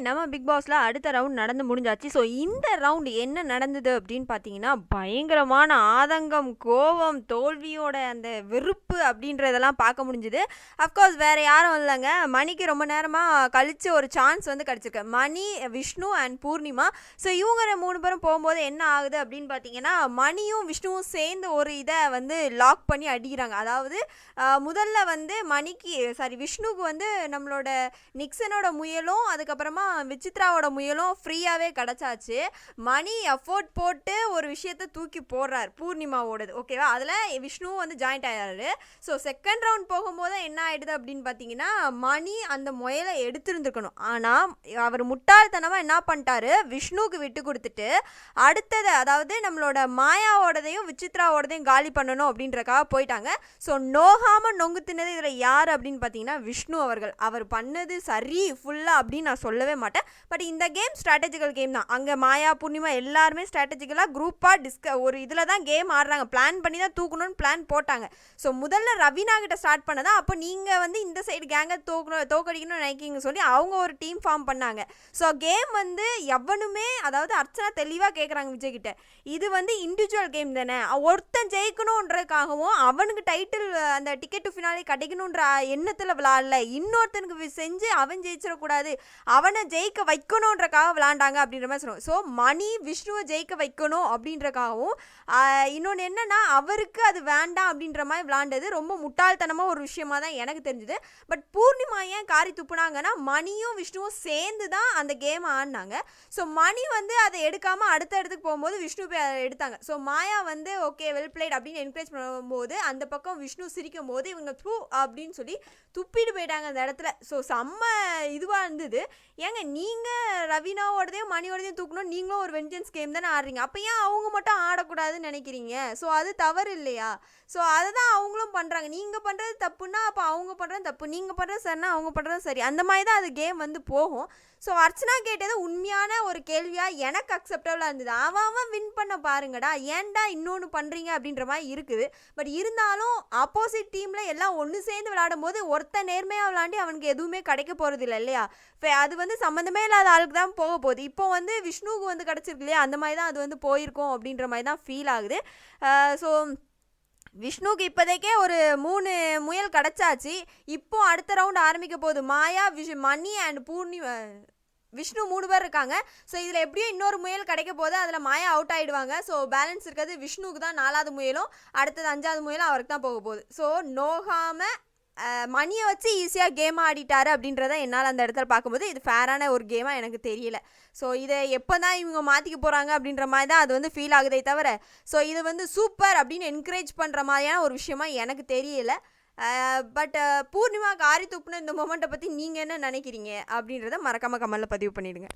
நம்ம பிக் பாஸ்ல அடுத்த ரவுண்ட் நடந்து முடிஞ்சாச்சு. ஸோ இந்த ரவுண்ட் என்ன நடந்தது அப்படின்னு பார்த்தீங்கன்னா, பயங்கரமான ஆதங்கம், கோவம், தோல்வியோட அந்த வெறுப்பு அப்படின்றதெல்லாம் பார்க்க முடிஞ்சுது. அஃப்கோர்ஸ் வேற யாரும் இல்லைங்க. மணிக்கு ரொம்ப நேரமாக கழிச்சு ஒரு சான்ஸ் வந்து கிடச்சிருக்கு. மணி, விஷ்ணு அண்ட் பூர்ணிமா. ஸோ இவங்க 3 பேரும் போகும்போது என்ன ஆகுது அப்படின்னு பார்த்தீங்கன்னா, மணியும் விஷ்ணுவும் சேர்ந்து ஒரு இதை வந்து லாக் பண்ணி அடிக்கிறாங்க. அதாவது முதல்ல வந்து விஷ்ணுவுக்கு வந்து நம்மளோட நிக்சனோட முயலும் அதுக்கப்புறமா விசித்ராவோட முயலும் ஃப்ரீயாகவே கிடச்சாச்சு. மணி எஃபோர்ட் போட்டு ஒரு விஷயத்த தூக்கி போடுறார், பூர்ணிமாவோடது. ஓகேவா? அதில் விஷ்ணுவும் வந்து ஜாயிண்ட் ஆகிறாரு. ஸோ செகண்ட் ரவுண்ட் போகும்போது என்ன ஆகிடுது அப்படின்னு பார்த்தீங்கன்னா, மணி அந்த முயலை எடுத்துருந்துருக்கணும். ஆனால் அவர் முட்டாள்தனமாக என்ன பண்ணிட்டாரு, விஷ்ணுவுக்கு விட்டு கொடுத்துட்டு அடுத்தது அதாவது நம்மளோட மாயாவோடதையும் விசித்ராவோடதையும் காலி பண்ணணும் அப்படின்றக்காக போயிட்டாங்க. ஸோ நோகாமல் நொங்கு தின்னது இதில் யார் அப்படின்னு பார்த்தீங்கன்னா விஷ்ணு அவர்கள். அவர் பண்ணது சரி ஃபுல்லாக அப்படின்னு நான் சொல்லவே மாட்டேன். பட் இந்த கேம் ஸ்ட்ராட்டஜிக்கல் கேம் தான். அங்கே மாயா, பூர்ணிமா எல்லாருமே ஸ்ட்ராட்டஜிக்கலாக குரூப்பாக ஒரு இதில் தான் கேம் ஆடுறாங்க. பிளான் பண்ணி தான் தூக்கணும்னு பிளான் போட்டாங்க. ஸோ முதல்ல ரவீனா கிட்ட ஸ்டார்ட் பண்ணதா, அப்போ நீங்கள் வந்து இந்த சைடு கேங்கை தோக்கடிக்கணும்னு நினைக்கிங்க சொல்லி அவங்க ஒரு டீம் ஃபார்ம் பண்ணாங்க. ஸோ கேம் வந்து எவனுமே, அதாவது அர்ச்சனா தெளிவாக கேட்குறாங்க விஜய் கிட்ட, இது வந்து இண்டிவிஜுவல் கேம் தானே, ஒருத்தன் ஜெயிக்கணுன்றதுக்காகவும் அவனுக்கு டைட்டில் அந்த டிக்கெட் டு ஃபினாலே கிடைக்கணுன்ற எண்ணத்தில் விளாடல, இன்னொருத்தனுக்கு செஞ்சு அவன் ஜெயிச்சிடக்கூடாது, அவனை ஜெயிக்க வைக்கணுன்றக்காக விளாண்டாங்க அப்படின்ற மாதிரி சொல்லுவோம். ஸோ மணி விஷ்ணுவை ஜெயிக்க வைக்கணும் அப்படின்றக்காகவும் இன்னொன்று என்னன்னா அவருக்கு அது வேண்டாம் அப்படின்ற மாதிரி விளாண்டது ரொம்ப முட்டாள்தனமாக ஒரு விஷயமா தான் எனக்கு தெரிஞ்சுது. பட் பூர்ணிமா ஏன் காரி துப்புனாங்கன்னா, மணியும் விஷ்ணுவும் சேர்ந்து தான் அந்த கேம் ஆடினாங்க. ஸோ மணி வந்து அதை எடுக்காமல் அடுத்த இடத்துக்கு போகும்போது விஷ்ணு போய் அதை எடுத்தாங்க. ஸோ மாயா வந்து ஓகே வெல் பிளேட் அப்படின்னு என்கரேஜ் பண்ணும்போது அந்த பக்கம் விஷ்ணு சிரிக்கும் போது இவங்க த்ரூ அப்படின்னு சொல்லி துப்பிட்டு போயிட்டாங்க அந்த இடத்துல. ஸோ செம்ம இதுவாக இருந்தது. ஏங்க நீங்கள் ரவீனாவோடதையும் மணியோடதையும் தூக்கணும், நீங்களும் ஒரு வெஞ்சன்ஸ் கேம் தானே ஆடுறீங்க, அப்போ ஏன் அவங்க மட்டும் ஆடக்கூடாதுன்னு நினைக்கிறீங்க? ஸோ அது தவறு இல்லையா? ஸோ அதை தான் அவங்களும் பண்ணுறாங்க. நீங்கள் பண்ணுறது தப்புன்னா அப்போ அவங்க பண்ணுறது தப்பு, நீங்கள் பண்ணுறது சரினா அவங்க பண்ணுறது சரி, அந்த மாதிரி தான் அது கேம் வந்து போகும். ஸோ அர்ச்சனா கேட்டது உண்மையான ஒரு கேள்வியாக எனக்கு அக்செப்டபுளாக இருந்தது. அவன் வின் பண்ண பாருங்கடா, ஏன்டா இன்னொன்று பண்ணுறீங்க அப்படின்ற மாதிரி இருக்குது. பட் இருந்தாலும் ஆப்போசிட் டீமில் எல்லாம் ஒன்று சேர்ந்து விளையாடும் போது ஒருத்தன் நேர்மையாக விளையாண்டி அவனுக்கு எதுவுமே கிடைக்க போகிறது இல்லை இல்லையா? அது வந்து சம்மந்தமே இல்லாத ஆளுக்கு தான் போக போகுது. இப்போ வந்து விஷ்ணுவுக்கு வந்து கிடச்சிருக்கு இல்லையா, அந்த மாதிரி தான் அது வந்து போயிருக்கோம் அப்படின்ற மாதிரி தான் ஃபீல் ஆகுது. ஸோ விஷ்ணுக்கு இப்போதைக்கே ஒரு 3 முயல் கிடச்சாச்சு. இப்போ அடுத்த ரவுண்ட் ஆரம்பிக்க போகுது. மாயா, மணி அண்ட் விஷ்ணு 3 பேர் இருக்காங்க. ஸோ இதில் எப்படியும் இன்னொரு முயல் கிடைக்க போது, அதில் மாயா அவுட் ஆகிடுவாங்க. ஸோ பேலன்ஸ் இருக்கிறது விஷ்ணுக்கு தான் 4வது முயலும், அடுத்தது 5வது முயலும் அவருக்கு தான் போக போகுது. ஸோ நோகாமல் மணியை வச்சு ஈஸியாக கேம் ஆடிட்டாரு அப்படின்றத என்னால் அந்த இடத்துல பார்க்கும்போது இது ஃபேரான ஒரு கேமாக எனக்கு தெரியல. ஸோ இதை எப்போ தான் இவங்க மாற்றிக்க போகிறாங்க அப்படின்ற மாதிரி தான் அது வந்து ஃபீல் ஆகுதே தவிர, ஸோ இது வந்து சூப்பர் அப்படின்னு என்கரேஜ் பண்ணுற மாதிரியான ஒரு விஷயமா எனக்கு தெரியல. பட் பூர்ணிமா காரி துப்புன இந்த மொமெண்ட்டை பற்றி நீங்கள் என்ன நினைக்கிறீங்க அப்படின்றத மறக்காமல் கமெண்ட்டில் பதிவு பண்ணிவிடுங்க.